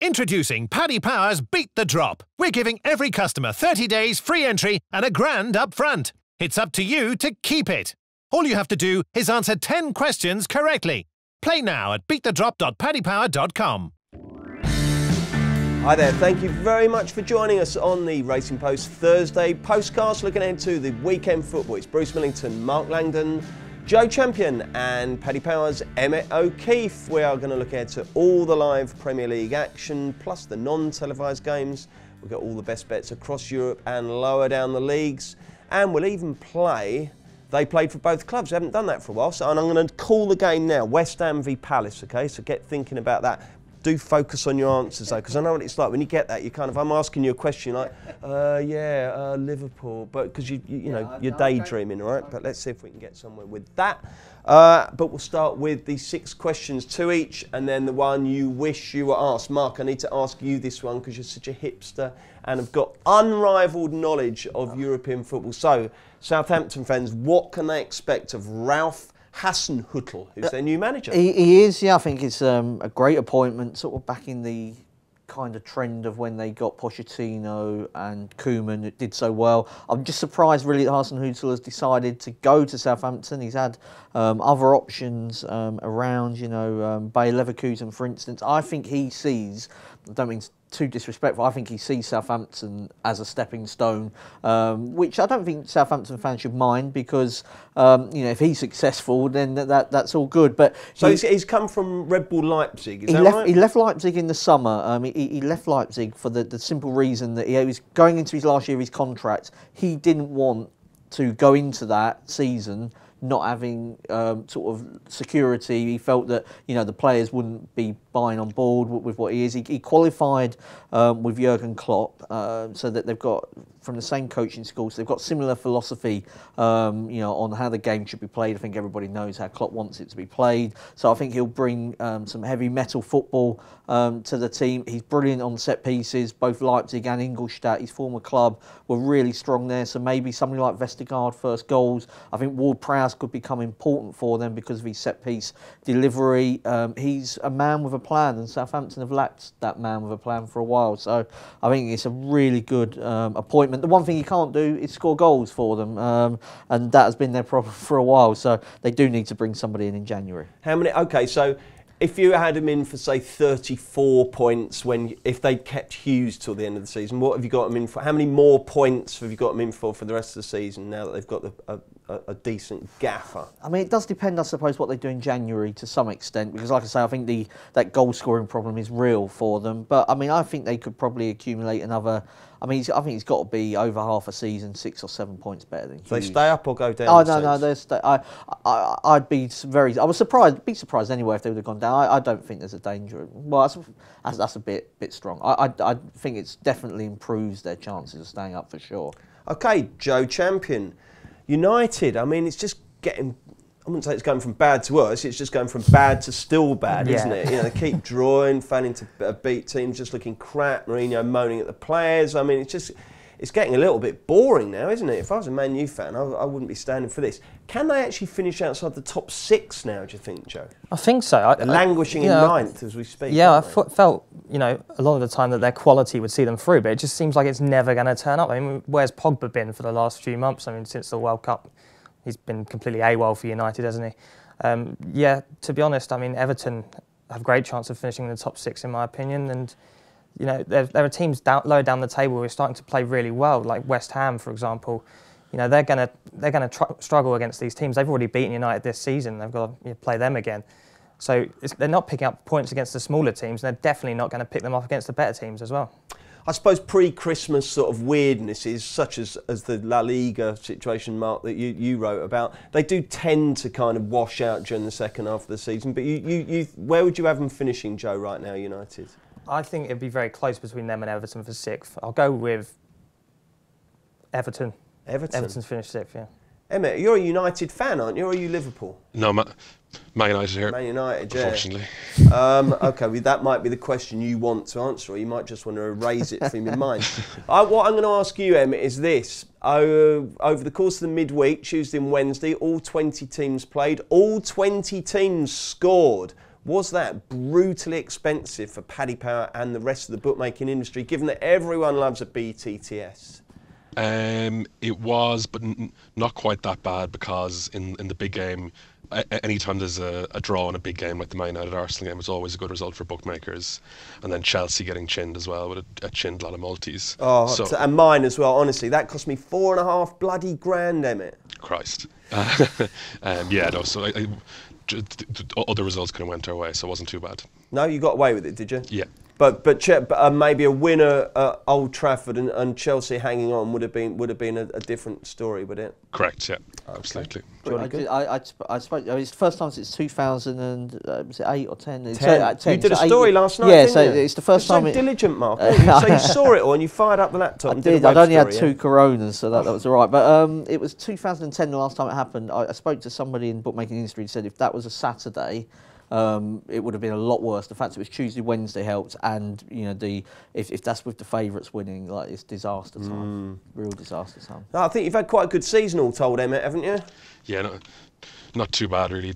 Introducing Paddy Power's Beat the Drop. We're giving every customer 30 days free entry and £1,000 up front. It's up to you to keep it. All you have to do is answer 10 questions correctly. Play now at beatthedrop.paddypower.com. Hi there, thank you very much for joining us on the Racing Post Thursday Postcast, looking into the weekend football. It's Bruce Millington, Mark Langdon, Joe Champion and Paddy Power's Emmett O'Keefe. We are going to look ahead to all the live Premier League action, plus the non-televised games. We've got all the best bets across Europe and lower down the leagues. And we'll even play, they played for both clubs, we haven't done that for a while, so I'm going to call the game now, West Ham v Palace, okay? So get thinking about that. Do focus on your answers though, because I know what it's like when you get that. You kind of, I'm asking you a question like, Liverpool, but because you know you're daydreaming, all right? But let's see if we can get somewhere with that. But we'll start with the 6 questions, 2 each, and then the one you wish you were asked. Mark, I need to ask you this one because you're such a hipster and have got unrivaled knowledge of European football. So, Southampton fans, what can they expect of Ralph Hasenhüttl, who's their new manager? He is, yeah. I think it's a great appointment, sort of back in the kind of trend of when they got Pochettino and Koeman. It did so well. I'm just surprised, really, that Hasenhüttl has decided to go to Southampton. He's had other options around, you know, Bayer Leverkusen, for instance. I think he sees, I don't mean too disrespectful, I think he sees Southampton as a stepping stone, which I don't think Southampton fans should mind because, you know, if he's successful, then that's all good. But so he's come from Red Bull Leipzig, is that right? He left Leipzig in the summer. He left Leipzig for the simple reason that he was going into his last year of his contract. He didn't want to go into that season not having sort of security. He felt that, you know, the players wouldn't be buying on board with what he is. He qualified with Jurgen Klopp, so that they've got, from the same coaching school, so they've got similar philosophy, you know, on how the game should be played. I think everybody knows how Klopp wants it to be played. So I think he'll bring some heavy metal football to the team. He's brilliant on set pieces. Both Leipzig and Ingolstadt, his former club, were really strong there. So maybe something like Vestergaard first goals. I think Ward-Prowse could become important for them because of his set piece delivery. He's a man with a plan, and Southampton have lacked that man with a plan for a while. So I think it's a really good appointment. The one thing he can't do is score goals for them, and that has been their problem for a while. So they do need to bring somebody in January. How many? Okay, so if you had him in for, say, 34 points if they'd kept Hughes till the end of the season, what have you got him in for? How many more points have you got him in for the rest of the season now that they've got a decent gaffer? I mean, it does depend, I suppose, what they do in January to some extent, because, like I say, I think that goal-scoring problem is real for them. But, I mean, I think they could probably accumulate another. I mean, I think he's got to be over half a season, 6 or 7 points better than Hughes. They stay up or go down? Oh no, they stay. I'd be very. I was surprised. Be surprised anyway if they would have gone down. I don't think there's a danger. Well, that's a bit strong. I think it's definitely improves their chances of staying up for sure. Okay, Joe Champion, United. I mean, it's just getting. I wouldn't say it's going from bad to worse, it's just going from bad to still bad, isn't it? You know, they keep drawing, failing to beat teams, just looking crap, Mourinho moaning at the players. I mean, it's getting a little bit boring now, isn't it? If I was a Man U fan, I wouldn't be standing for this. Can they actually finish outside the top 6 now, do you think, Joe? I think so. They're languishing in 9th as we speak. Yeah, I felt, you know, a lot of the time that their quality would see them through, but it just seems like it's never going to turn up. I mean, where's Pogba been for the last few months? I mean, since the World Cup. He's been completely AWOL for United, hasn't he? Yeah, to be honest, I mean, Everton have a great chance of finishing in the top 6, in my opinion. And, you know, there are teams lower down the table who are starting to play really well, like West Ham, for example. You know, they're going to struggle against these teams. They've already beaten United this season. They've got to play them again. So they're not picking up points against the smaller teams, and they're definitely not going to pick them up against the better teams as well. I suppose pre-Christmas sort of weirdnesses, such as the La Liga situation, Mark, that you wrote about, they do tend to kind of wash out during the second half of the season. But where would you have them finishing, Joe, right now, United? I think it'd be very close between them and Everton for 6th. I'll go with Everton. Everton's finished 6th, yeah. Emmett, you're a United fan, aren't you, or are you Liverpool? No, Man United here. Man United, yeah. Unfortunately. Okay, well, that might be the question you want to answer, or you might just want to erase it from your mind. What I'm going to ask you, Emmett, is this. Over the course of the midweek, Tuesday and Wednesday, all 20 teams played, all 20 teams scored. Was that brutally expensive for Paddy Power and the rest of the bookmaking industry, given that everyone loves a BTTS? It was, but not quite that bad, because in the big game, anytime there's a draw in a big game like the Man United Arsenal game, it's always a good result for bookmakers. And then Chelsea getting chinned as well, with a chinned lot of multis. Oh, and mine as well. Honestly, that cost me $4.5 bloody grand, Emmett. Christ. Yeah, no. So other results kind of went our way, so it wasn't too bad. No, you got away with it, did you? Yeah. But maybe a winner at Old Trafford and Chelsea hanging on would have been a different story, would it? Correct. Yeah. Absolutely. I spoke. It's the first time since 2008 or 10. 10. You did a story last night. Yeah, didn't so you? it's the first time. So diligent, Mark. So you saw it all and you fired up the laptop. I and did. a web I'd only had story, 2 Coronas, so that was all right. But it was 2010 the last time it happened. I spoke to somebody in the bookmaking industry who said if that was a Saturday, it would have been a lot worse. The fact it was Tuesday, Wednesday helped, and you know if that's with the favourites winning, like it's disaster time, real disaster time. No, I think you've had quite a good season all told, Emmett, haven't you? Yeah, not too bad really.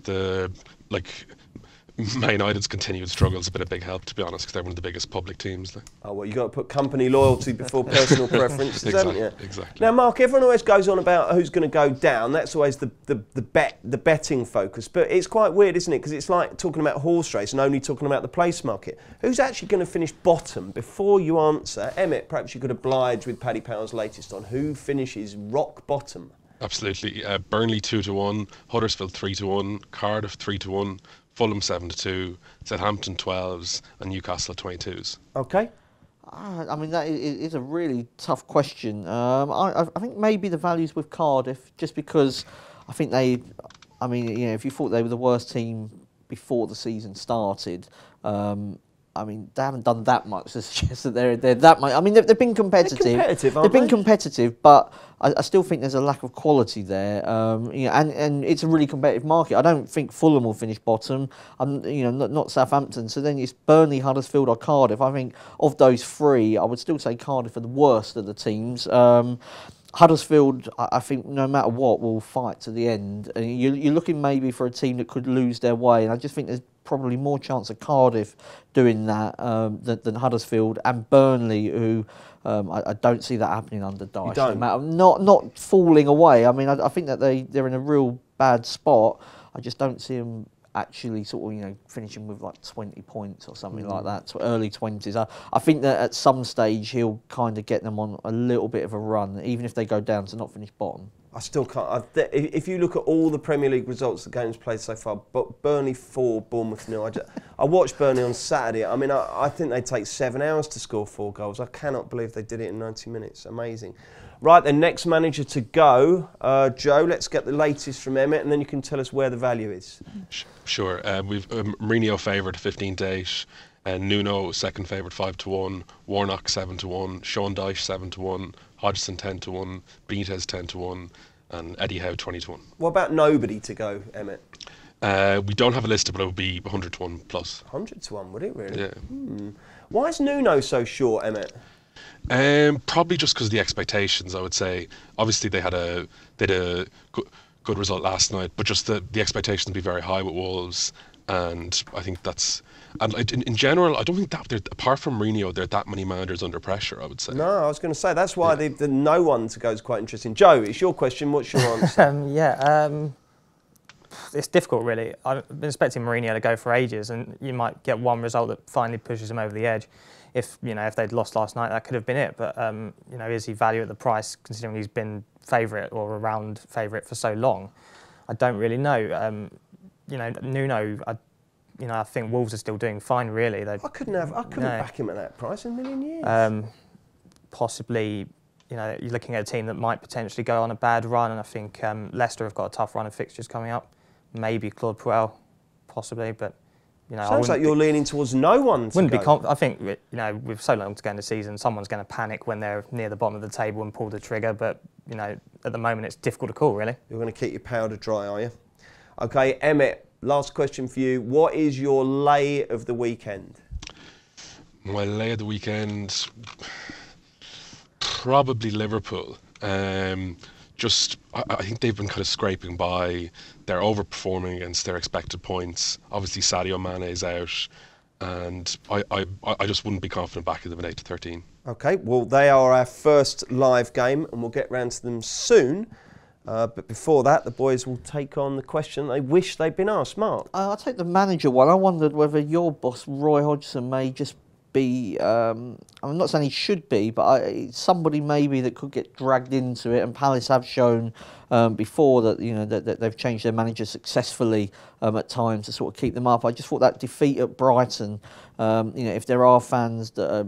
Man United's continued struggles a bit of big help, to be honest, because they're one of the biggest public teams. Oh, well, you've got to put company loyalty before personal preferences, haven't you? Exactly. Now, Mark, everyone always goes on about who's going to go down. That's always the betting focus. But it's quite weird, isn't it? Because it's like talking about horse race and only talking about the place market. Who's actually going to finish bottom? Before you answer, Emmett, perhaps you could oblige with Paddy Power's latest on who finishes rock bottom. Absolutely. Burnley 2-1, Huddersfield 3-1, Cardiff 3-1, Fulham 7-2, Southampton 12s, and Newcastle 22s. Okay. I mean, that is a really tough question. I think maybe the values with Cardiff, just because I think I mean, you know, if you thought they were the worst team before the season started, I mean, they haven't done that much to suggest that they're that much. I mean, they've been competitive. They're competitive, aren't They've been they? competitive, but I still think there's a lack of quality there. You know, and it's a really competitive market. I don't think Fulham will finish bottom. You know, not Southampton. So then it's Burnley, Huddersfield, or Cardiff. I think of those 3, I would still say Cardiff are the worst of the teams. Huddersfield, I think, no matter what, will fight to the end. And you're looking maybe for a team that could lose their way, and I just think there's probably more chance of Cardiff doing that than Huddersfield, and Burnley, who I don't see that happening under Dyche. You don't? Not falling away. I mean, I think that they're in a real bad spot. I just don't see them actually sort of, you know, finishing with like 20 points or something like that, early 20s. I think that at some stage he'll kind of get them on a little bit of a run, even if they go down to not finish bottom. I still can't. If you look at all the Premier League results, the games played so far, Burnley 4, Bournemouth 0. I watched Burnley on Saturday. I mean, I think they take 7 hours to score 4 goals. I cannot believe they did it in 90 minutes. Amazing. Right, the next manager to go, Joe, let's get the latest from Emmett, and then you can tell us where the value is. Sure. We've Mourinho favoured 15-8, Nuno second favourite 5-1, Warnock 7-1, Sean Dyche 7-1, Hodgson 10-1, Benitez 10-1, and Eddie Howe 20-1. What about nobody to go, Emmett? We don't have a list, but it would be 100-1 plus. 100-1, would it really? Yeah. Why is Nuno so short, Emmett? Probably just because of the expectations, I would say. Obviously, they had a good result last night, but just the expectations would be very high with Wolves, and I think that's. And in general, I don't think that apart from Mourinho, there are that many managers under pressure, I would say. No, I was going to say that's why the no one to go is quite interesting. Joe, it's your question. What's your answer? It's difficult, really. I've been expecting Mourinho to go for ages, and you might get one result that finally pushes him over the edge. If they'd lost last night, that could have been it. But is he value at the price, considering he's been favourite or around favourite for so long? I don't really know. Nuno. I think Wolves are still doing fine, really. I couldn't back him at that price in a million years. Possibly, you're looking at a team that might potentially go on a bad run, and I think Leicester have got a tough run of fixtures coming up. Maybe Claude Puel, possibly, but sounds like you're leaning towards no one. I think with so long to go in the season, someone's going to panic when they're near the bottom of the table and pull the trigger. But at the moment, it's difficult to call, really. You're going to keep your powder dry, are you? Okay, Emmett. Last question for you. What is your lay of the weekend? My lay of the weekend, probably Liverpool. I think they've been kind of scraping by. They're overperforming against their expected points. Obviously, Sadio Mane is out, and I just wouldn't be confident backing them at 8-13. Okay, well, they are our first live game, and we'll get round to them soon. But before that, the boys will take on the question they wish they'd been asked. Mark? I'll take the manager one. I wondered whether your boss, Roy Hodgson, may just be, I'm not saying he should be, but somebody maybe that could get dragged into it. And Palace have shown before that, you know, that they've changed their manager successfully at times to sort of keep them up. I just thought that defeat at Brighton, you know, if there are fans that are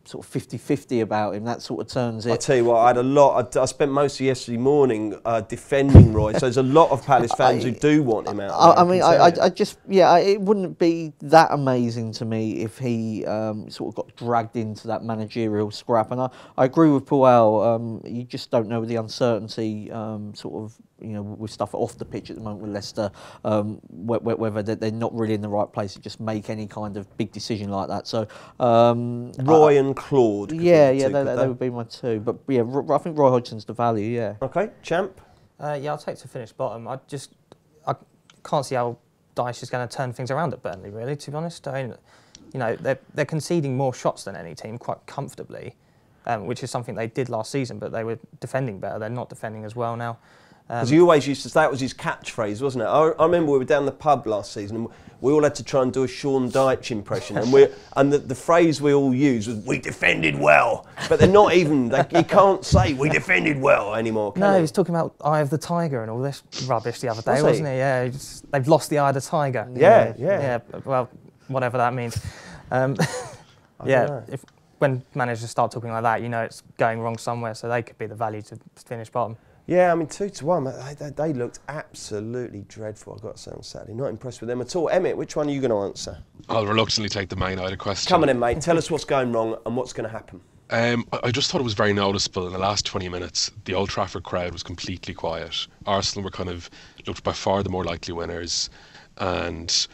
sort of 50-50 about him, that sort of turns it. I'll tell you what, I spent most of yesterday morning defending Roy, so there's a lot of Palace fans who do want him out. I just, it wouldn't be that amazing to me if he sort of got dragged into that managerial scrap. And I agree with Puel, you just don't know the uncertainty sort of, you know, with stuff off the pitch at the moment with Leicester, whether they're not really in the right place to just make any kind of big decision like that. So Roy and Claude. They would be my two. But yeah, I think Roy Hodgson's the value. Yeah. Okay, Champ. I'll take to finish bottom. I can't see how Dyche is going to turn things around at Burnley. Really, to be honest, I mean, you know, they're conceding more shots than any team quite comfortably, which is something they did last season. But they were defending better. They're not defending as well now. Because he always used to, that was his catchphrase, wasn't it? I remember we were down the pub last season and we all had to try and do a Sean Dyche impression. And the phrase we all used was, "We defended well." But they're not even, you can't say, "We defended well" anymore, can No, they? he was talking about Eye of the Tiger and all this rubbish the other day, wasn't he? Yeah, they've lost the Eye of the Tiger. Yeah. Well, whatever that means. When managers start talking like that, you know it's going wrong somewhere, so they could be the value to finish bottom. Yeah, I mean, 2-1, they looked absolutely dreadful, I've got to say, on Saturday. Not impressed with them at all. Emmett, which one are you going to answer? I'll reluctantly take the Man United question. Come on in, mate. Tell us what's going wrong and what's going to happen. I just thought it was very noticeable in the last 20 minutes. The Old Trafford crowd was completely quiet. Arsenal were looked by far the more likely winners. And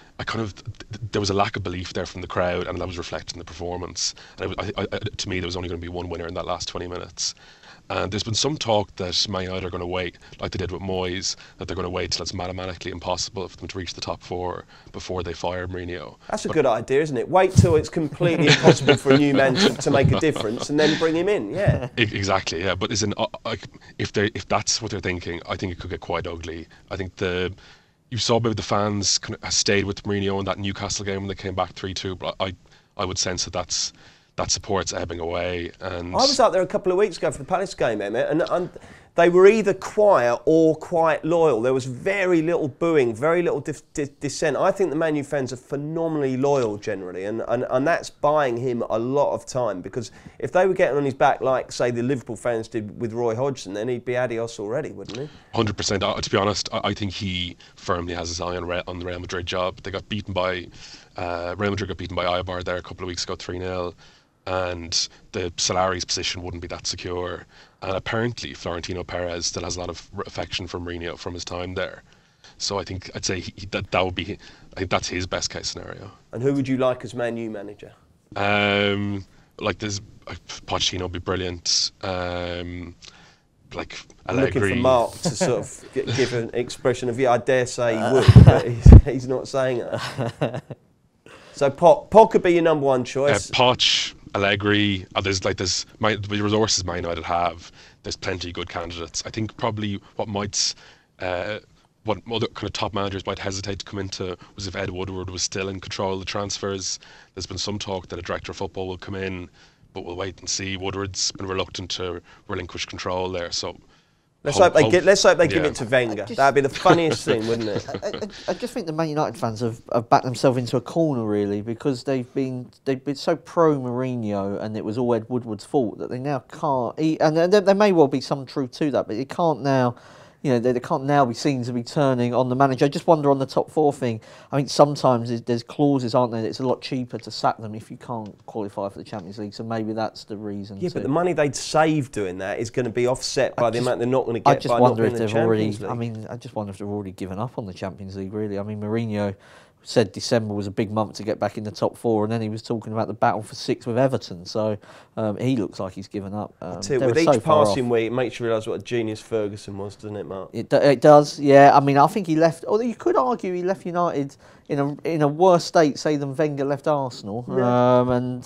there was a lack of belief there from the crowd, and that was reflected in the performance. And to me, there was only going to be one winner in that last 20 minutes. And there's been some talk that Man United are going to wait, like they did with Moyes, that they're going to wait till it's mathematically impossible for them to reach the top four before they fire Mourinho. That's a good idea, isn't it? Wait till it's completely impossible for a new man to make a difference and then bring him in, yeah. Exactly, yeah. But if that's what they're thinking, I think it could get quite ugly. I think you saw maybe the fans kind of stayed with Mourinho in that Newcastle game when they came back 3-2, but I would sense that support's ebbing away. And I was out there a couple of weeks ago for the Palace game, Emmett, and they were either quiet or quite loyal. There was very little booing, very little dissent. I think the Man U fans are phenomenally loyal generally, and that's buying him a lot of time, because if they were getting on his back like, say, the Liverpool fans did with Roy Hodgson, then he'd be adios already, wouldn't he? 100%. To be honest, I think he firmly has his eye on the Real Madrid job. Real Madrid got beaten by Eibar there a couple of weeks ago, 3-0. And the Solari's position wouldn't be that secure. And apparently Florentino Perez still has a lot of affection for Mourinho from his time there. So I think I'd say that would be, I think that's his best case scenario. And who would you like as Man U manager? Like Pochettino would be brilliant. Like Allegri. I'm looking for Mark to sort of give an expression of, I dare say he would, but he's not saying it. So Poch could be your number one choice. Poch, Allegri, the resources Man United have, there's plenty of good candidates. I think probably what other kind of top managers might hesitate to come into was if Ed Woodward was still in control of the transfers. There's been some talk that a director of football will come in, but we'll wait and see. Woodward's been reluctant to relinquish control there, so let's hope they give it to Wenger. That'd be the funniest thing, wouldn't it? I just think the Man United fans have backed themselves into a corner, really, because they've been so pro Mourinho, and it was all Ed Woodward's fault that they now can't. And there may well be some truth to that, but they can't now. You know, they can't now be seen to be turning on the manager. I just wonder on the top four thing. I think sometimes there's clauses, aren't there? It's a lot cheaper to sack them if you can't qualify for the Champions League. So maybe that's the reason. Yeah, but the money they'd save doing that is going to be offset by the amount they're not going to get by not being in the Champions League. I just wonder if they've already given up on the Champions League. Really, I mean, Mourinho said December was a big month to get back in the top 4, and then he was talking about the battle for 6 with Everton. So he looks like he's given up. With each passing week, it makes you realise what a genius Ferguson was, doesn't it, Mark? It does, yeah. I mean, I think he left. Although you could argue he left United in a worse state, say, than Wenger left Arsenal, and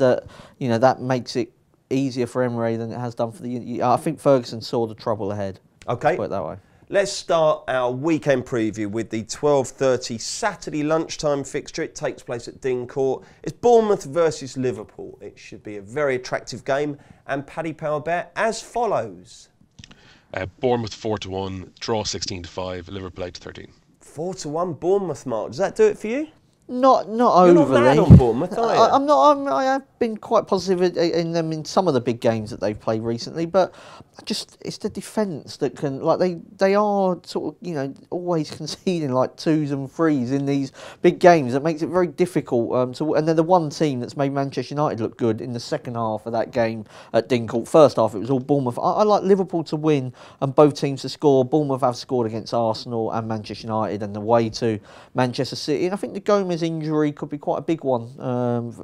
you know, that makes it easier for Emery than it has done for the. I think Ferguson saw the trouble ahead. Okay, put it that way. Let's start our weekend preview with the 12:30 Saturday lunchtime fixture. It takes place at Dean Court. It's Bournemouth versus Liverpool. It should be a very attractive game. And Paddy Power bet as follows. Bournemouth 4-1, draw 16-5, Liverpool 8-13. 4-1 Bournemouth, Mark. Does that do it for you? Not You're overly. not mad on Bournemouth, are you? I'm not. I have been quite positive in them in some of the big games that they've played recently, but it's the defence that can, like, they are sort of, you know, always conceding like 2s and 3s in these big games. That makes it very difficult and they're the one team that's made Manchester United look good in the second half of that game at Dean Court. First half it was all Bournemouth. I like Liverpool to win and both teams to score. Bournemouth have scored against Arsenal and Manchester United and the way to Manchester City, and I think the Gomez injury could be quite a big one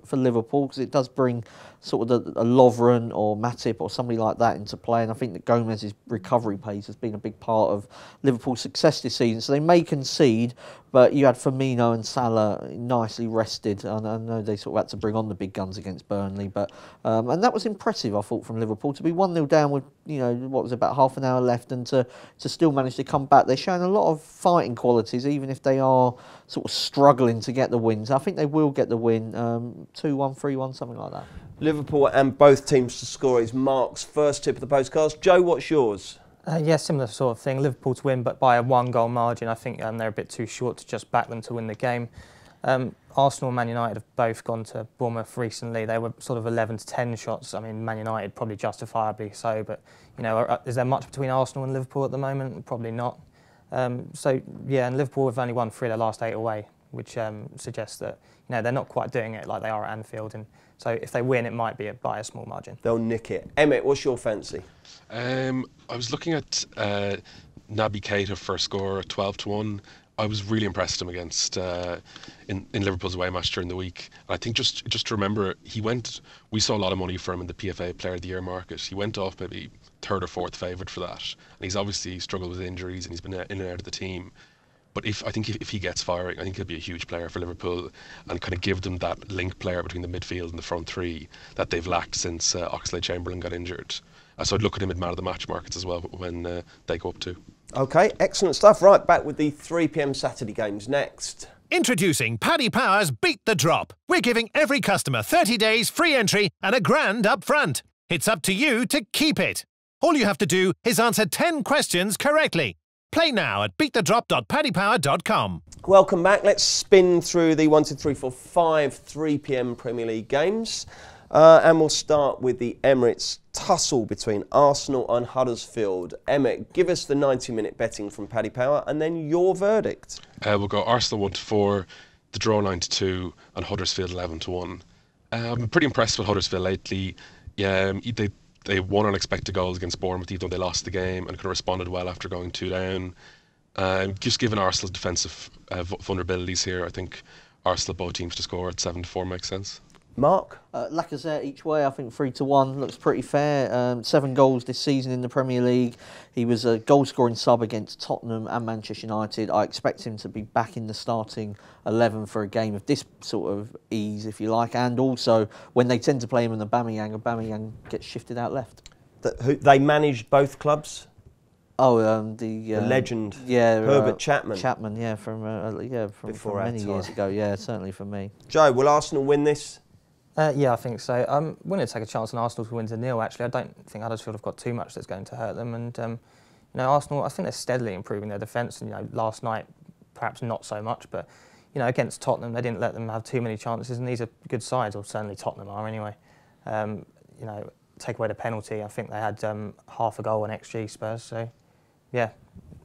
for Liverpool, because it does bring sort of a Lovren or Matip or somebody like that into play, and I think that Gomez's recovery pace has been a big part of Liverpool's success this season. So they may concede, but you had Firmino and Salah nicely rested, and I know they sort of had to bring on the big guns against Burnley, but and that was impressive, I thought, from Liverpool to be 1-0 down with, you know, what was about half an hour left, and to still manage to come back. They're showing a lot of fighting qualities, even if they are sort of struggling to get the wins. I think they will get the win, 2-1, 3-1, something like that. Liverpool and both teams to score is Mark's first tip of the postcast. Joe, what's yours? Yeah, similar sort of thing. Liverpool to win, but by a 1-goal margin. I think they're a bit too short to just back them to win the game. Arsenal and Man United have both gone to Bournemouth recently. They were sort of 11 to 10 shots. I mean, Man United probably justifiably so, but, you know, is there much between Arsenal and Liverpool at the moment? Probably not. So, yeah, and Liverpool have only won 3 of their last 8 away, which suggests that, you know, they're not quite doing it like they are at Anfield. And so if they win, it might be by a small margin. They'll nick it. Emmett, what's your fancy? I was looking at Naby Keita first score at 12-1. I was really impressed him against in Liverpool's away match during the week. And I think just to remember, we saw a lot of money for him in the PFA Player of the Year market. He went off maybe 3rd or 4th favourite for that. And he's obviously struggled with injuries and he's been in and out of the team. But I think if he gets firing, I think he'll be a huge player for Liverpool and kind of give them that link player between the midfield and the front 3 that they've lacked since Oxlade-Chamberlain got injured. So I'd look at him in man of the match markets as well when they go up too. Okay, excellent stuff. Right, back with the 3 p.m. Saturday games next. Introducing Paddy Power's Beat the Drop. We're giving every customer 30 days free entry and £1,000 up front. It's up to you to keep it. All you have to do is answer 10 questions correctly. Play now at beatthedrop.paddypower.com. Welcome back. Let's spin through the 1, 2, 3, 4, 5 3 p.m. Premier League games. And we'll start with the Emirates tussle between Arsenal and Huddersfield. Emmett, give us the 90-minute betting from Paddy Power and then your verdict. We'll go Arsenal 1-4, the draw 9-2, and Huddersfield 11-1. I'm pretty impressed with Huddersfield lately. Yeah, they won unexpected goals against Bournemouth, even though they lost the game, and kind of responded well after going 2 down. Just given Arsenal's defensive vulnerabilities here, I think Arsenal both teams to score at 7-4 makes sense. Mark? Lacazette each way, I think 3-1 looks pretty fair. 7 goals this season in the Premier League. He was a goal-scoring sub against Tottenham and Manchester United. I expect him to be back in the starting 11 for a game of this sort of ease, if you like, and also when they tend to play him in Aubameyang gets shifted out left. They managed both clubs? Oh, the legend, yeah, Herbert Chapman. From many years ago. Yeah, certainly for me. Joe, will Arsenal win this? Yeah, I think so. I'm willing to take a chance on Arsenal to win to 0. Actually, I don't think Huddersfield have got too much that's going to hurt them. And you know, Arsenal, I think they're steadily improving their defence. And you know, last night perhaps not so much, but you know, against Tottenham, they didn't let them have too many chances. And these are good sides, or certainly Tottenham are anyway. You know, take away the penalty, I think they had half a goal on XG Spurs. So yeah,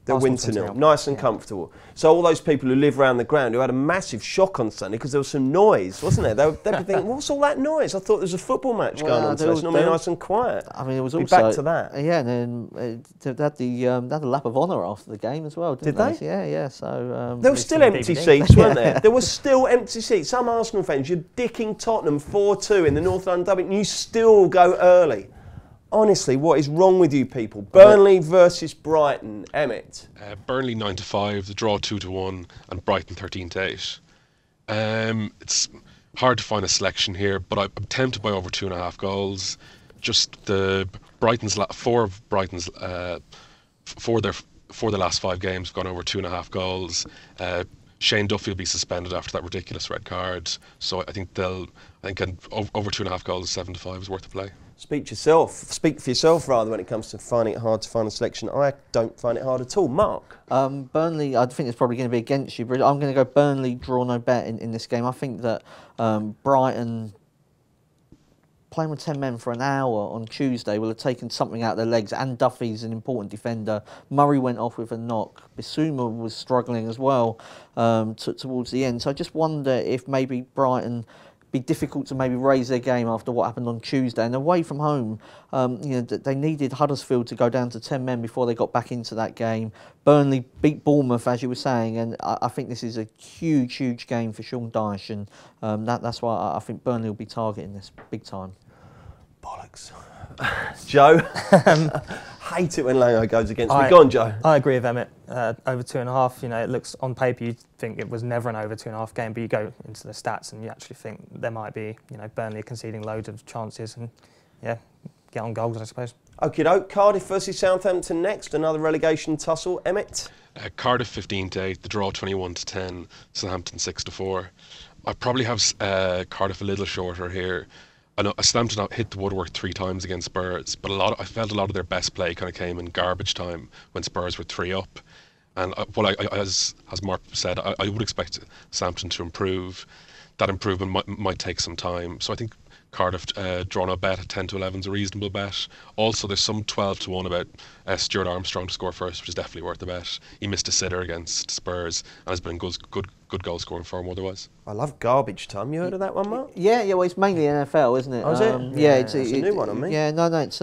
They'll win 2-0, nice and comfortable. So all those people who live around the ground who had a massive shock on Sunday because there was some noise, wasn't there? They'd be thinking, what's all that noise? I thought there was a football match going on, so it's normally nice and quiet. I mean, it was also... back to that. Yeah, and then they had the lap of honour after the game as well, didn't they? Yeah, yeah. So there were still empty seats, weren't there? There were still empty seats. Some Arsenal fans, you're dicking Tottenham 4-2 in the North London derby, and you still go early. Honestly, what is wrong with you people? Burnley versus Brighton, Emmett. Burnley 9-5, the draw 2-1, and Brighton 13-8. It's hard to find a selection here, but I'm tempted by over 2.5 goals. Just the four of Brighton's for the last 5 games have gone over 2.5 goals. Shane Duffy will be suspended after that ridiculous red card, so I think over 2.5 goals, 7-5 is worth a play. Speak for yourself rather when it comes to finding it hard to find a selection. I don't find it hard at all. Mark? Burnley, I think it's probably going to be against you, but I'm going to go Burnley, draw no bet in this game. I think that Brighton playing with 10 men for an hour on Tuesday will have taken something out of their legs, and Duffy's an important defender. Murray went off with a knock. Bissouma was struggling as well towards the end. So I just wonder if maybe Brighton be difficult to maybe raise their game after what happened on Tuesday. And away from home, they needed Huddersfield to go down to 10 men before they got back into that game. Burnley beat Bournemouth, as you were saying, and I think this is a huge, huge game for Sean Dyche, and that's why I think Burnley will be targeting this big time. Bollocks. Joe? Hate it when Lango goes against me. Go on, Joe. I agree with Emmett. Over 2.5, it looks on paper you'd think it was never an over 2.5 game, but you go into the stats and you actually think there might be, Burnley conceding loads of chances and, get on goals, I suppose. Okie doke. Cardiff versus Southampton next. Another relegation tussle. Emmett? Cardiff 15-8, the draw 21-10, Southampton 6-4. I probably have Cardiff a little shorter here. I know Southampton hit the woodwork 3 times against Spurs, but I felt a lot of their best play kind of came in garbage time when Spurs were 3 up. And as Mark said, I would expect Southampton to improve. That improvement might take some time. So I think Cardiff drawn a bet at 10-11 is a reasonable bet. Also, there's some 12-1 about Stuart Armstrong to score first, which is definitely worth the bet. He missed a sitter against Spurs and has been in good goal scoring form otherwise. I love garbage time. You heard of that one, Mark? Yeah. Well, it's mainly NFL, isn't it? Oh, is it? Yeah, it's a new one on me. Yeah, no, it's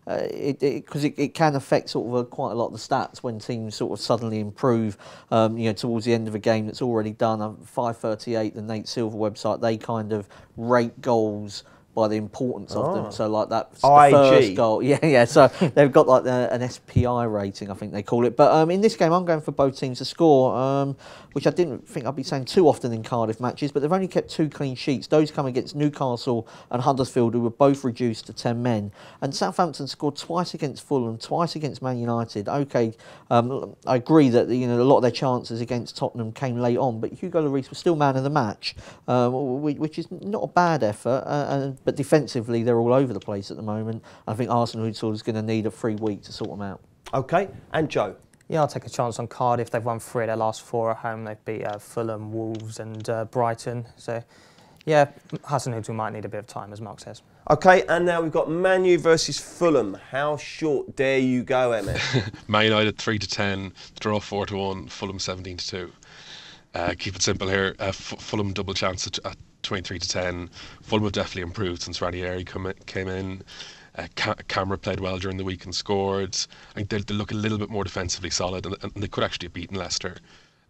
because it can affect sort of quite a lot of the stats when teams sort of suddenly improve. Towards the end of a game that's already done. 538, the Nate Silver website, they kind of rate goals by the importance of them. So like that's the first goal. Yeah. So they've got like an SPI rating, I think they call it. But in this game, I'm going for both teams to score, which I didn't think I'd be saying too often in Cardiff matches. But they've only kept 2 clean sheets. Those come against Newcastle and Huddersfield, who were both reduced to 10 men. And Southampton scored twice against Fulham, twice against Man United. Okay, I agree that a lot of their chances against Tottenham came late on, but Hugo Lloris was still man of the match, which is not a bad effort. But defensively, they're all over the place at the moment. I think Arsenal is going to need a free week to sort them out. Okay, and Joe? Yeah, I'll take a chance on Cardiff. They've won 3 of their last 4 at home. They've beat Fulham, Wolves and Brighton. So, yeah, Hasenhuttl might need a bit of time, as Mark says. Okay, and now we've got Man U versus Fulham. How short dare you go, Emmett? Man United 3-10, draw 4-1, Fulham 17-2. Keep it simple here. Fulham double chance at 23-10. Fulham have definitely improved since Ranieri came in. Camera played well during the week and scored. I think they look a little bit more defensively solid, and they could actually have beaten Leicester.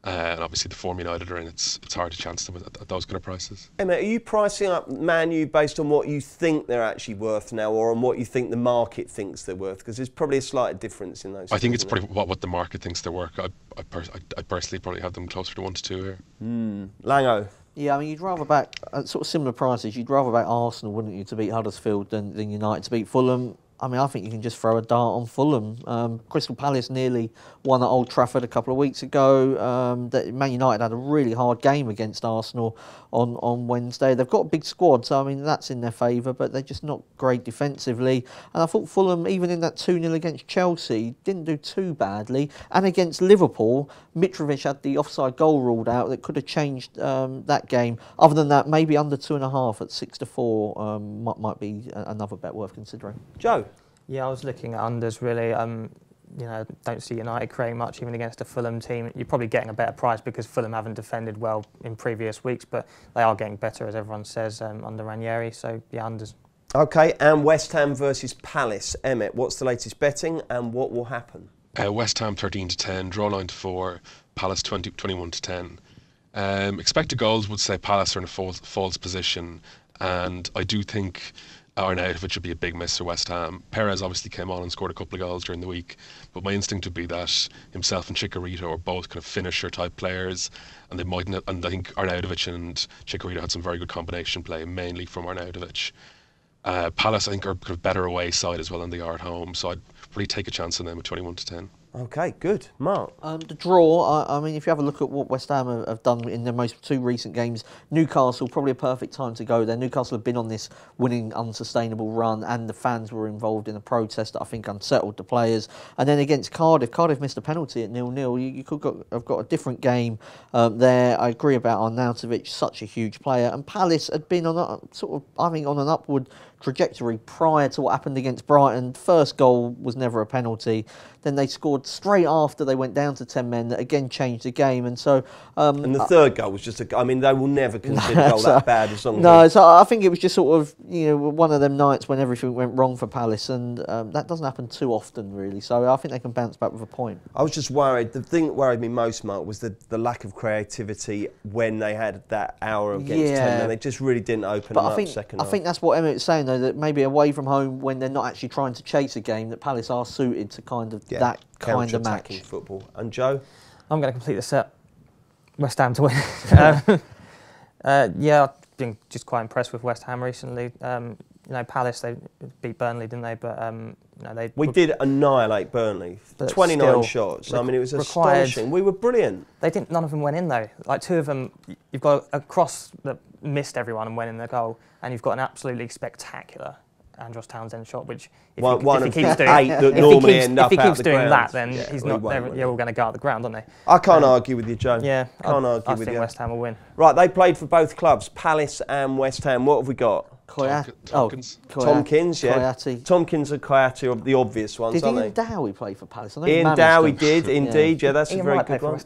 And obviously the form United are in, it's hard to chance them at those kind of prices. Emmett, are you pricing up Man U based on what you think they're actually worth now, or on what you think the market thinks they're worth? Because there's probably a slight difference in those. I think it's probably what the market thinks they're worth. I personally probably have them closer to 1-2 here. Lango? Yeah, I mean, you'd rather back at sort of similar prices. You'd rather back Arsenal, wouldn't you, to beat Huddersfield than United to beat Fulham. I mean, I think you can just throw a dart on Fulham. Crystal Palace nearly won at Old Trafford a couple of weeks ago. Man United had a really hard game against Arsenal on Wednesday. They've got a big squad, so I mean, that's in their favour, but they're just not great defensively. And I thought Fulham, even in that 2-0 against Chelsea, didn't do too badly. And against Liverpool, Mitrovic had the offside goal ruled out that could have changed that game. Other than that, maybe under 2.5 at 6-4 might be another bet worth considering. Joe? Yeah, I was looking at unders really. don't see United creating much even against a Fulham team. You're probably getting a better price because Fulham haven't defended well in previous weeks, but they are getting better, as everyone says, under Ranieri. So, yeah, unders. OK, and West Ham versus Palace. Emmett, what's the latest betting and what will happen? West Ham 13-10, draw 9-4, Palace 21-10. Expected goals would say Palace are in a false position, and I do think Arnautovic would be a big miss for West Ham. Perez obviously came on and scored a couple of goals during the week, but my instinct would be that himself and Chicharito are both kind of finisher type players, and they mightn't. And I think Arnautovic and Chicharito had some very good combination play, mainly from Arnautovic. Palace, I think, are kind of better away side as well, and they are at home, so I'd probably take a chance on them at 21-10. OK, good. Mark? The draw, I mean, if you have a look at what West Ham have done in their most two recent games, Newcastle, probably a perfect time to go there. Newcastle have been on this winning unsustainable run, and the fans were involved in a protest that I think unsettled the players. And then against Cardiff missed a penalty at 0-0. You could have got a different game there. I agree about Arnautovic, such a huge player. And Palace had been on an upward trajectory prior to what happened against Brighton. First goal was never a penalty. Then they scored straight after they went down to 10 men that again changed the game. And so, and the third goal was just I mean, they will never consider a goal that bad as long as... No, so I think it was just sort of, one of them nights when everything went wrong for Palace, and that doesn't happen too often, really. So I think they can bounce back with a point. I was just worried. The thing that worried me most, Mark, was the lack of creativity when they had that hour against 10 men. They just really didn't open them up second half. I think that's what Emmett was saying, though, that maybe away from home, when they're not actually trying to chase a game, that Palace are suited to kind of that kind of match. Football. And Joe? I'm going to complete the set. West Ham to win. I've been just quite impressed with West Ham recently. Palace, they beat Burnley, didn't they? But we did annihilate Burnley. 29 shots. I mean, it was astonishing. We were brilliant. None of them went in though. Like two of them, you've got a cross that missed everyone and went in the goal, and you've got an absolutely spectacular Andros Townsend shot, which if he keeps doing that, then he's not. They're all going to go out the ground, aren't they? I can't argue with you, Joe. Yeah, I think West Ham will win. Right, they played for both clubs, Palace and West Ham. What have we got? Tompkins. Tompkins, yeah. Koyate. Tompkins and Koyate are the obvious ones, aren't they? Did Ian Dowie play for Palace? Ian Dowie did, indeed. Yeah, that's a very good one.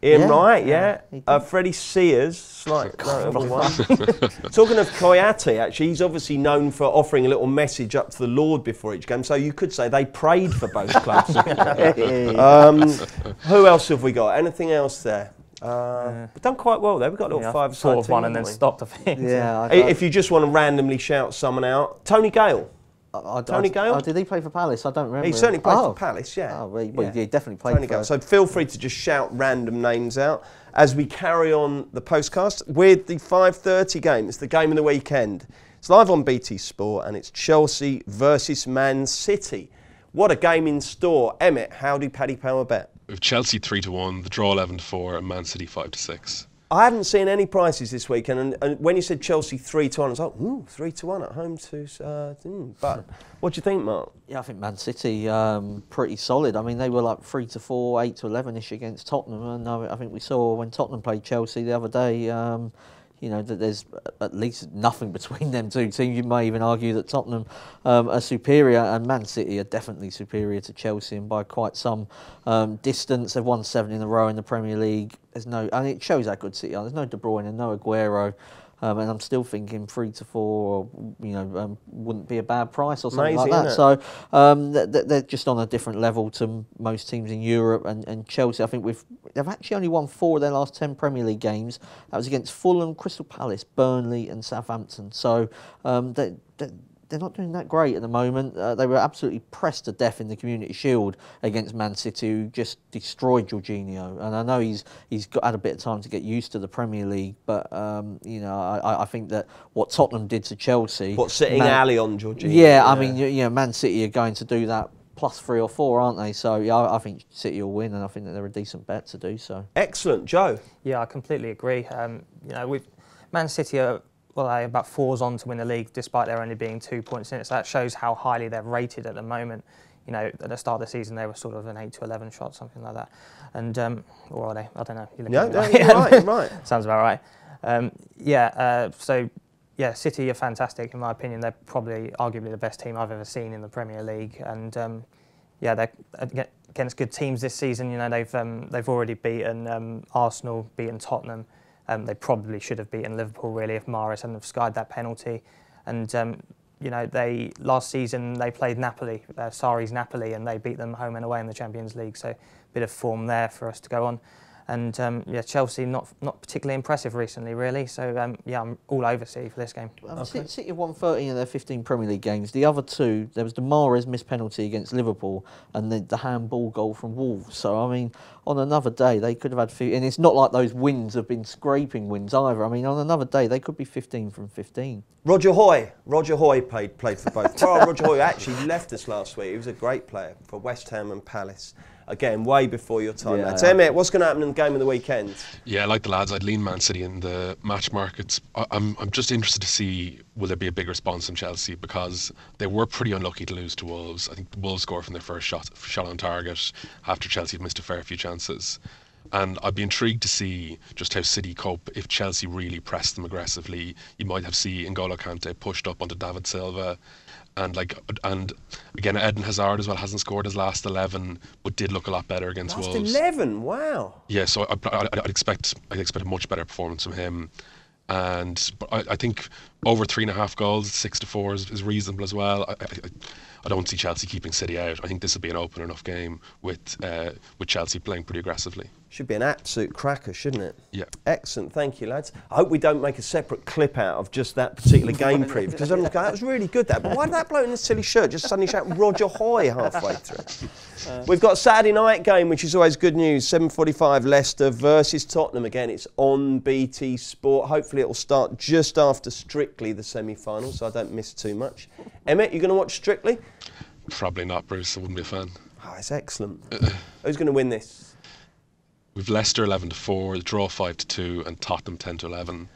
Ian Wright, yeah. Freddie Sears, Talking of Koyate, actually, he's obviously known for offering a little message up to the Lord before each game, so you could say they prayed for both clubs. Who else have we got? Anything else there? We've done quite well there. We've got a little five-a-side team, one and then stopped, I think. Yeah. If you just want to randomly shout someone out, Tony Gale. Tony Gale? Did he play for Palace? I don't remember. He certainly played for Palace, yeah. He definitely played Tony for Gale. So feel free to just shout random names out as we carry on the postcast with the 5:30 game. It's the game of the weekend. It's live on BT Sport and it's Chelsea versus Man City. What a game in store. Emmett, how do Paddy Power bet? With Chelsea 3-1, the draw 11-4, and Man City 5-6. I haven't seen any prices this weekend, and when you said Chelsea 3-1, I was like, ooh, 3-1 at home to. But what do you think, Mark? Yeah, I think Man City pretty solid. I mean, they were like 3-4, 8-11ish against Tottenham, and I think we saw when Tottenham played Chelsea the other day. That there's at least nothing between them two teams. You may even argue that Tottenham are superior, and Man City are definitely superior to Chelsea, and by quite some distance. They've won 7 in a row in the Premier League. It shows how good City are. There's no De Bruyne and no Aguero. And I'm still thinking 3-4, wouldn't be a bad price or something like that. So they're just on a different level to most teams in Europe. And Chelsea, I think they've actually only won 4 of their last 10 Premier League games. That was against Fulham, Crystal Palace, Burnley, and Southampton. So they're not doing that great at the moment. They were absolutely pressed to death in the Community Shield against Man City, who just destroyed Jorginho. And I know he's had a bit of time to get used to the Premier League, but I think that what Tottenham did to Chelsea, sitting alley on Jorginho. Yeah, I mean, Man City are going to do that plus 3 or 4, aren't they? So I think City will win, and I think that they're a decent bet to do so. Excellent, Joe. Yeah, I completely agree. With Man City are. Well, they're about 4s on to win the league, despite there only being 2 points in it. So that shows how highly they're rated at the moment. At the start of the season, they were sort of an 8-11 shot, something like that. And, or are they? I don't know. You're right. Sounds about right. City are fantastic, in my opinion. They're probably, arguably, the best team I've ever seen in the Premier League. And, yeah, they're against good teams this season. You know, they've already beaten Arsenal, beaten Tottenham. They probably should have beaten Liverpool really if Mahrez hadn't have skied that penalty. And you know, last season they played Napoli, Sarri's Napoli, and they beat them home and away in the Champions League. So a bit of form there for us to go on. And yeah, Chelsea not particularly impressive recently, really. So yeah, I'm all over City for this game. City won 13 of their 15 Premier League games. The other two, there was the Mahrez missed penalty against Liverpool, and then the handball goal from Wolves. So I mean, on another day they could have had and it's not like those wins have been scraping wins either. I mean, on another day they could be 15 from 15. Roger Hoy played for both. Roger Hoy actually left us last week. He was a great player for West Ham and Palace. Again, way before your time. Yeah. Emmett, what's going to happen in the game of the weekend? Yeah, like the lads, I'd lean Man City in the match markets. I'm just interested to see will there be a big response from Chelsea, because they were pretty unlucky to lose to Wolves. I think the Wolves scored from their first shot on target after Chelsea had missed a fair few chances. And I'd be intrigued to see just how City cope if Chelsea really press them aggressively. You might have N'Golo Kante pushed up onto David Silva. And again, Eden Hazard as well hasn't scored his last 11, but did look a lot better against Wolves. Last 11, wow. Yeah, so I'd expect a much better performance from him. And I think over 3.5 goals, 6-4 is reasonable as well. I don't see Chelsea keeping City out. I think this will be an open enough game with Chelsea playing pretty aggressively. Should be an absolute cracker, shouldn't it? Yeah. Excellent, thank you, lads. I hope we don't make a separate clip out of just that particular game preview, because I'm going, that was really good, that. But why did that bloke in a silly shirt just suddenly shout Roger Hoy halfway through? We've got a Saturday night game, which is always good news. 7:45, Leicester versus Tottenham. Again, it's on BT Sport. Hopefully it'll start just after Strictly, the semi-final, so I don't miss too much. Emmett, you going to watch Strictly? Probably not, Bruce. I wouldn't be a fan. Oh, it's excellent. Who's going to win this? We've Leicester 11-4, draw 5-2, and Tottenham 10-11.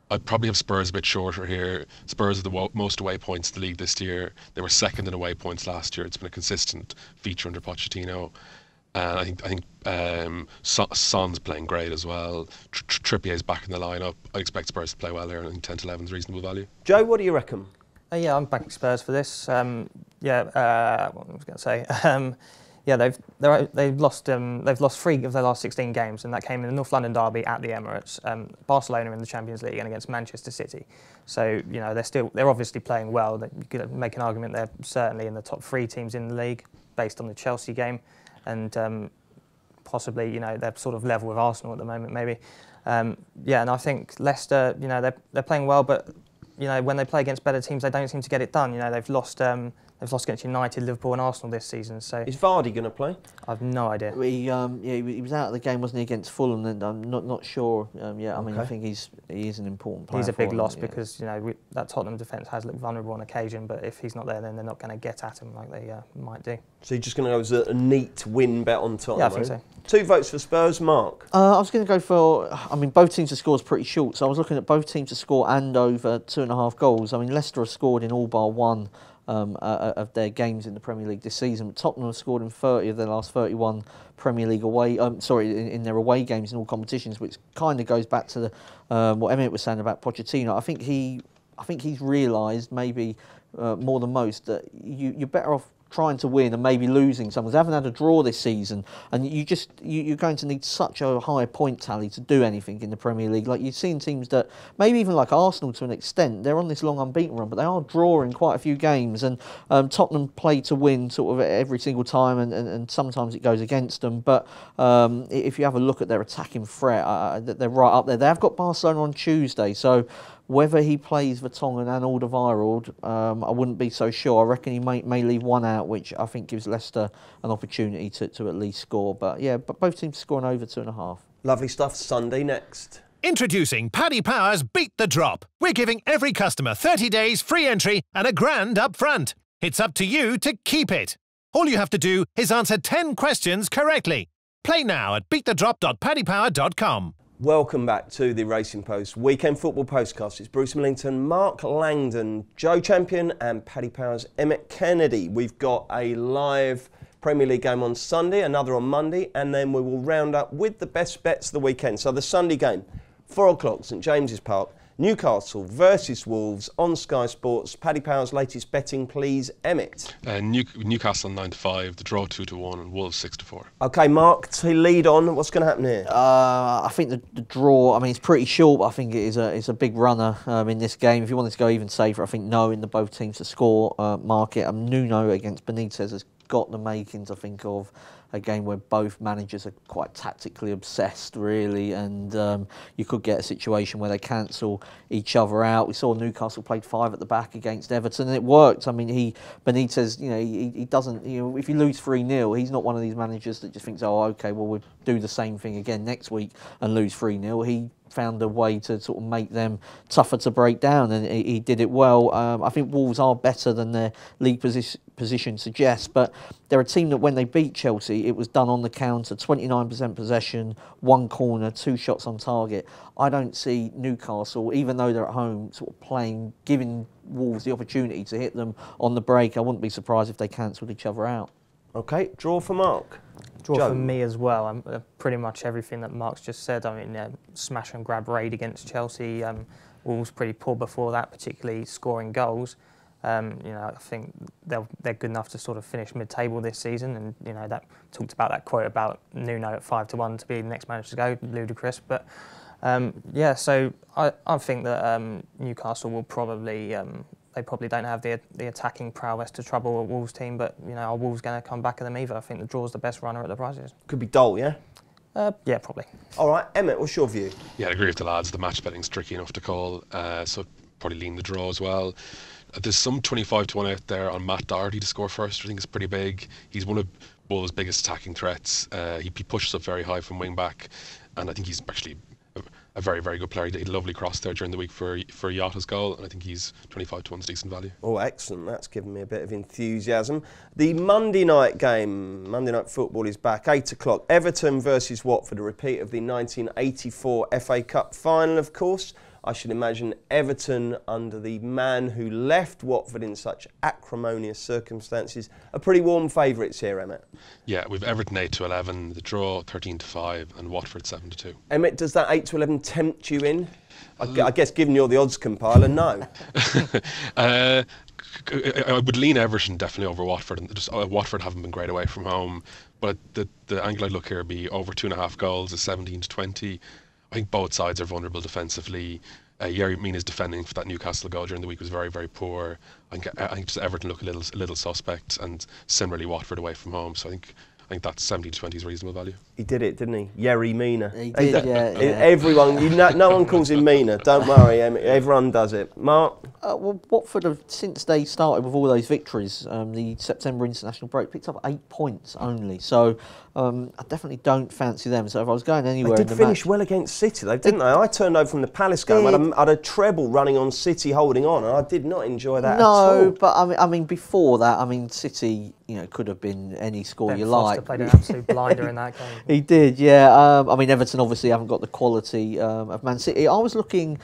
I'd probably have Spurs a bit shorter here. Spurs have the most away points in the league this year. They were second in away points last year. It's been a consistent feature under Pochettino. And I think Son's playing great as well. Trippier's back in the lineup. I expect Spurs to play well here. I think 10-11 is reasonable value. Joe, what do you reckon? Yeah, I'm backing Spurs for this. What I was going to say. Yeah, they've lost 3 of their last 16 games, and that came in the North London derby at the Emirates, Barcelona in the Champions League, and against Manchester City. So you know they're obviously playing well. You could make an argument they're certainly in the top 3 teams in the league based on the Chelsea game, and possibly they're sort of level with Arsenal at the moment maybe. Yeah, and I think Leicester, they're playing well, but when they play against better teams, they don't seem to get it done. They've lost against United, Liverpool and Arsenal this season. So is Vardy going to play? I've no idea. He was out of the game, wasn't he, against Fulham? And I'm not sure. I mean, I think he is an important player. He's a big loss because that Tottenham defence has looked vulnerable on occasion. But if he's not there, then they're not going to get at him like they might do. So you're just going to go as a neat win bet on Tottenham? Yeah, I think so. 2 votes for Spurs, Mark. I was going to go for. I mean, both teams to score is pretty short, so I was looking at both teams to score and over 2.5 goals. I mean, Leicester have scored in all bar 1. Of their games in the Premier League this season. Tottenham have scored in 30 of their last 31 Premier League away. In their away games in all competitions, which kind of goes back to what Emmett was saying about Pochettino. I think he's realised maybe more than most that you're better off trying to win and maybe losing some. They haven't had a draw this season, and you're going to need such a high point tally to do anything in the Premier League. Like you've seen teams that maybe even like Arsenal to an extent, they're on this long unbeaten run, but they are drawing quite a few games, and Tottenham play to win sort of every single time, and sometimes it goes against them. But if you have a look at their attacking threat, they're right up there. They have got Barcelona on Tuesday, so whether he plays Vertonghen and Alderweireld, I wouldn't be so sure. I reckon he may leave one out, which I think gives Leicester an opportunity to at least score. But yeah, but both teams scoring over 2.5. Lovely stuff. Sunday next. Introducing Paddy Power's Beat the Drop. We're giving every customer 30 days free entry and £1,000 up front. It's up to you to keep it. All you have to do is answer 10 questions correctly. Play now at beatthedrop.paddypower.com. Welcome back to the Racing Post Weekend Football Postcast. It's Bruce Millington, Mark Langdon, Joe Champion and Paddy Power's Emmett Kennedy. We've got a live Premier League game on Sunday, another on Monday, and then we will round up with the best bets of the weekend. So the Sunday game, 4 o'clock, St James's Park, Newcastle versus Wolves on Sky Sports. Paddy Power's latest betting, please, Emmett. Newcastle 9-5, the draw 2-1, and Wolves 6-4. Okay, Mark, to lead on, what's going to happen here? I think the draw, I mean, it's pretty short, but I think it's a big runner in this game. If you wanted to go even safer, I think no in the both teams to score market. Nuno against Benitez has got the makings, I think, of a game where both managers are quite tactically obsessed, really, and you could get a situation where they cancel each other out. We saw Newcastle played 5 at the back against Everton, and it worked. I mean, Benitez, he doesn't, if you lose 3-0, he's not one of these managers that just thinks, oh, okay, well, we'll do the same thing again next week and lose 3-0. He found a way to sort of make them tougher to break down, and he did it well. I think Wolves are better than their league position suggests, but they're a team that when they beat Chelsea, it was done on the counter, 29% possession, 1 corner, 2 shots on target. I don't see Newcastle, even though they're at home, sort of playing, giving Wolves the opportunity to hit them on the break. I wouldn't be surprised if they cancelled each other out. Okay, draw for Mark. Draw Joe. for me as well. Pretty much everything that Mark's just said. I mean, smash and grab raid against Chelsea. Wolves pretty poor before that, particularly scoring goals. I think they're good enough to sort of finish mid-table this season, and that talked about that quote about Nuno at 5-1 to be the next manager to go, ludicrous. But so I think that Newcastle will probably. They probably don't have the attacking prowess to trouble a Wolves team, but are Wolves going to come back at them either? I think the draw's the best runner at the prices. Could be dull, yeah? Yeah, probably. All right, Emmett, what's your view? Yeah, I agree with the lads. The match betting's tricky enough to call, so probably lean the draw as well. There's some 25-1 out there on Matt Doherty to score first. I think it's pretty big. He's one of Wolves' biggest attacking threats. He pushes up very high from wing back, and I think he's actually a very, very good player. He did a lovely cross there during the week for Yotta's goal, and I think he's 25-1's decent value. Oh, excellent. That's given me a bit of enthusiasm. The Monday night game, Monday Night Football is back, 8 o'clock. Everton versus Watford, a repeat of the 1984 FA Cup final, of course. I should imagine Everton, under the man who left Watford in such acrimonious circumstances, are pretty warm favourites here, Emmett. Yeah, we've Everton 8-11, the draw 13-5, and Watford 7-2. Emmett, does that 8-11 tempt you in? I guess, given you're the odds compiler, no. I would lean Everton definitely over Watford, and just Watford haven't been great away from home. But the angle I'd look here would be over 2.5 goals is 17-20. I think both sides are vulnerable defensively. Yerry Mina's defending for that Newcastle goal during the week was very, very poor. I think just Everton look a little suspect, and similarly Watford away from home. So I think that 17-20 is reasonable value. He did it, didn't he? Yerry Mina. He did, yeah. Everyone, no one calls him Mina. Don't worry, everyone does it. Mark? Well, Watford have, since they started with all those victories, the September international break, picked up 8 points only. So I definitely don't fancy them. So if I was going anywhere, they did finish well against City, though, didn't they? I turned over from the Palace game. I had a treble running on City holding on, and I did not enjoy that at all. No, but I mean, before that, City, could have been any score Ben you Foster like. played an absolute blinder in that game. He did, yeah. Everton obviously haven't got the quality of Man City. I was looking.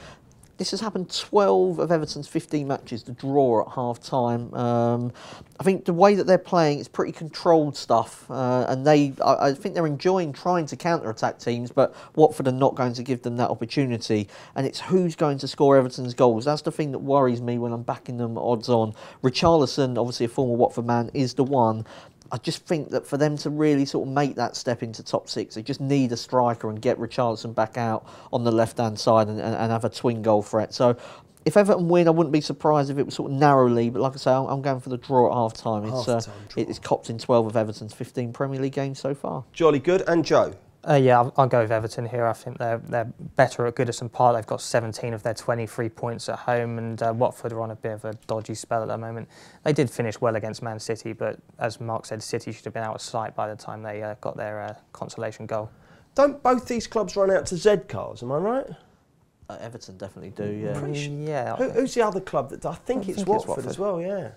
This has happened 12 of Everton's 15 matches, the draw at half-time. I think the way that they're playing is pretty controlled stuff, and I think they're enjoying trying to counter-attack teams, but Watford are not going to give them that opportunity, and it's who's going to score Everton's goals. That's the thing that worries me when I'm backing them odds on. Richarlison, obviously a former Watford man, is the one. I just think that for them to really sort of make that step into top 6, they just need a striker and get Richarlison back out on the left-hand side and have a twin goal threat. So if Everton win, I wouldn't be surprised if it was sort of narrowly, but like I say, I'm going for the draw at half-time. It's copped in 12 of Everton's 15 Premier League games so far. Jolly good. And Joe? Yeah, I'll go with Everton here. I think they're better at Goodison Park. They've got 17 of their 23 points at home, and Watford are on a bit of a dodgy spell at the moment. They did finish well against Man City, but as Mark said, City should have been out of sight by the time they got their consolation goal. Don't both these clubs run out to Z cars, am I right? Everton definitely do, yeah. Who's the other club that I think it's Watford as well, yeah.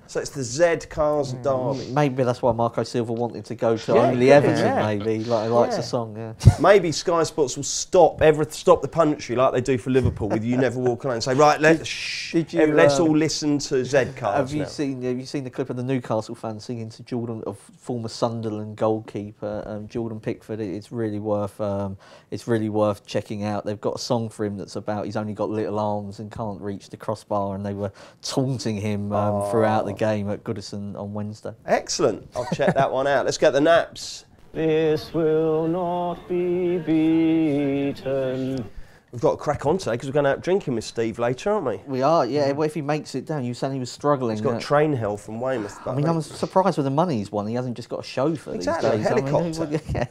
So it's the Z Cars Derby. Maybe that's why Marco Silva wanted to go to only Everton. Maybe he likes the song. Yeah. Maybe Sky Sports will stop the punditry like they do for Liverpool with "You Never Walk Alone." Say, right, let's all listen to Z Cars. Have you seen the clip of the Newcastle fan singing to Jordan, of former Sunderland goalkeeper Jordan Pickford? It's really worth checking out. They've got a song for him that's about he's only got little arms and can't reach the crossbar, and they were taunting him throughout the game at Goodison on Wednesday. Excellent. I'll check that one out. Let's get the naps. This will not be beaten. We've got to crack on today because we're going out drinking with Steve later, aren't we? We are, yeah. Well, if he makes it down, you saying he was struggling. He's got train hell from Weymouth. I mean, I'm surprised with the money he's won. He hasn't just got a chauffeur these days. Helicopter.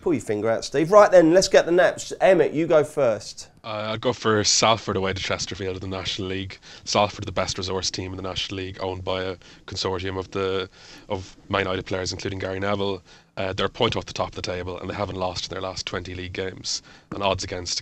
Pull your finger out, Steve. Right then, let's get the naps. Emmett, you go first. I'd go for Salford away to Chesterfield in the National League. Salford are the best resource team in the National League, owned by a consortium of Man United players, including Gary Neville. They're a point off the top of the table, and they haven't lost in their last 20 league games. And odds against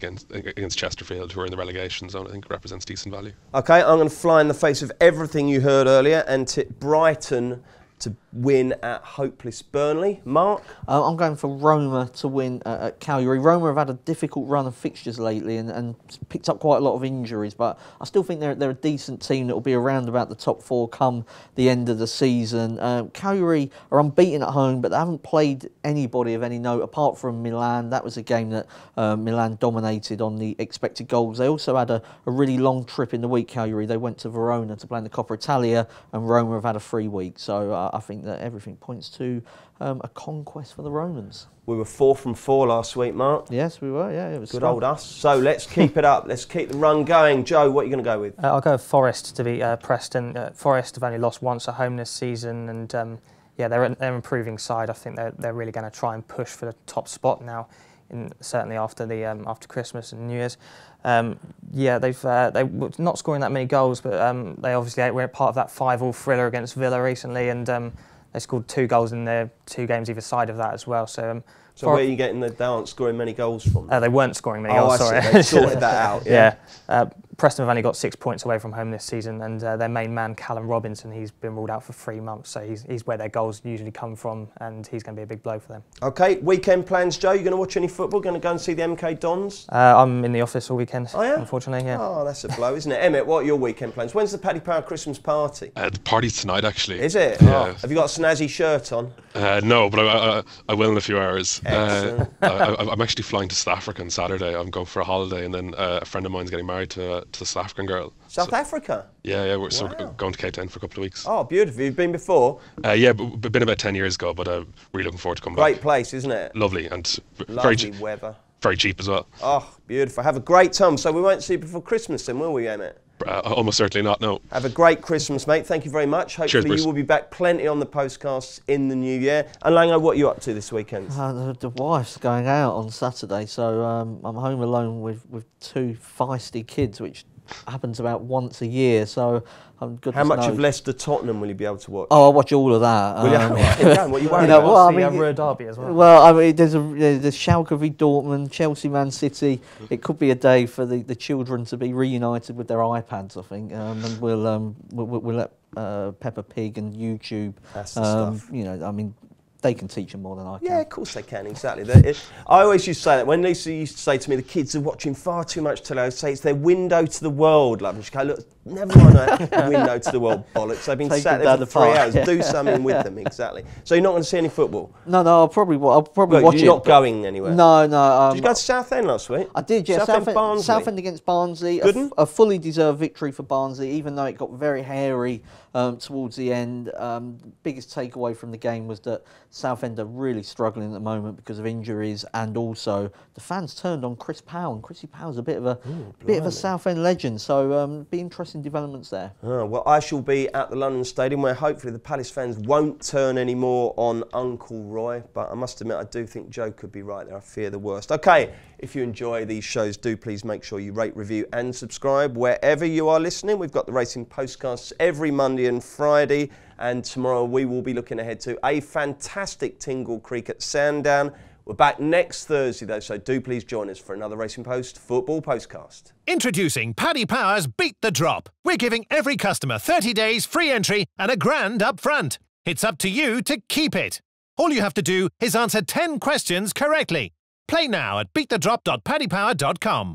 Chesterfield, who are in the relegation zone, I think represents decent value. Okay, I'm going to fly in the face of everything you heard earlier and tip Brighton to win at hopeless Burnley. Mark? I'm going for Roma to win at Cagliari. Roma have had a difficult run of fixtures lately and picked up quite a lot of injuries, but I still think they're a decent team that will be around about the top four come the end of the season. Cagliari are unbeaten at home, but they haven't played anybody of any note apart from Milan. That was a game that Milan dominated on the expected goals. They also had a really long trip in the week, Cagliari. They went to Verona to play in the Coppa Italia, and Roma have had a free week, so I think that everything points to a conquest for the Romans. We were 4 from 4 last week, Mark. Yes, we were, yeah. It was good old us. So let's keep it up. Let's keep the run going. Joe, what are you going to go with? I'll go with Forest to beat Preston. Forest have only lost once at home this season, and they're an improving side. I think they're really going to try and push for the top spot now, certainly after Christmas and New Year's. They were not scoring that many goals, but they obviously were part of that 5-5 thriller against Villa recently, and they scored 2 goals in their 2 games either side of that as well. So where are you getting they aren't scoring many goals from? They weren't scoring many goals, sorry. They sorted that out, yeah. Preston have only got 6 points away from home this season, and their main man, Callum Robinson, he's been ruled out for 3 months, so he's where their goals usually come from, and he's going to be a big blow for them. Okay, weekend plans, Joe? You going to watch any football? Going to go and see the MK Dons? I'm in the office all weekend, unfortunately, yeah. Oh, that's a blow, isn't it? Emmett, what are your weekend plans? When's the Paddy Power Christmas party? The party's tonight, actually. Is it? Yeah. Have you got a snazzy shirt on? No, but I will in a few hours. Excellent. I'm actually flying to South Africa on Saturday. I'm going for a holiday, and then a friend of mine's getting married to the South African girl. South Africa? Yeah, we're going to Cape Town for a couple of weeks. Oh, beautiful. You've been before? Yeah, but been about 10 years ago, but really looking forward to coming back. Great place, isn't it? Lovely, and lovely weather. Very cheap as well. Oh, beautiful. Have a great time. So we won't see you before Christmas then, will we, Emmett? Almost certainly not, no. Have a great Christmas, mate. Thank you very much. Hopefully you will be back plenty on the postcasts in the new year. And Lango, what are you up to this weekend? The wife's going out on Saturday, so I'm home alone with 2 feisty kids, which happens about once a year, so I'm good. How much of Leicester Tottenham will you be able to watch? Oh, I'll watch all of that. Will you? What are you worried about? Well, Royal Derby as well. Well, I mean, there's Schalke v Dortmund, Chelsea, Man City. It could be a day for the children to be reunited with their iPads, I think, and we'll let Peppa Pig and YouTube. That's the stuff. I mean, they can teach them more than I can. Yeah, of course they can, exactly. I always used to say that. When Lisa used to say to me, the kids are watching far too much telly, I would say it's their window to the world, love. And she'd go, look, never mind that window to the world bollocks. They've been sat there for 3 hours. Do something with them, exactly. So you're not going to see any football? No, I'll probably watch it. You're not going anywhere? No. Did you go to Southend last week? I did, yeah. Southend against Barnsley. A fully deserved victory for Barnsley, even though it got very hairy towards the end. Biggest takeaway from the game was that Southend are really struggling at the moment because of injuries, and also the fans turned on Chris Powell, and Chrissy Powell's a bit of a Southend legend, so be interesting developments there. Well, I shall be at the London Stadium, where hopefully the Palace fans won't turn anymore on Uncle Roy, but I must admit I do think Joe could be right there. I fear the worst. Okay, if you enjoy these shows, do please make sure you rate, review and subscribe wherever you are listening. We've got the Racing Postcasts every Monday and Friday, and tomorrow we will be looking ahead to a fantastic Tingle Creek at Sandown, We're back next Thursday, though, so do please join us for another Racing Post Football Postcast. Introducing Paddy Power's Beat the Drop. We're giving every customer 30 days free entry and £1,000 up front. It's up to you to keep it. All you have to do is answer 10 questions correctly. Play now at beatthedrop.paddypower.com.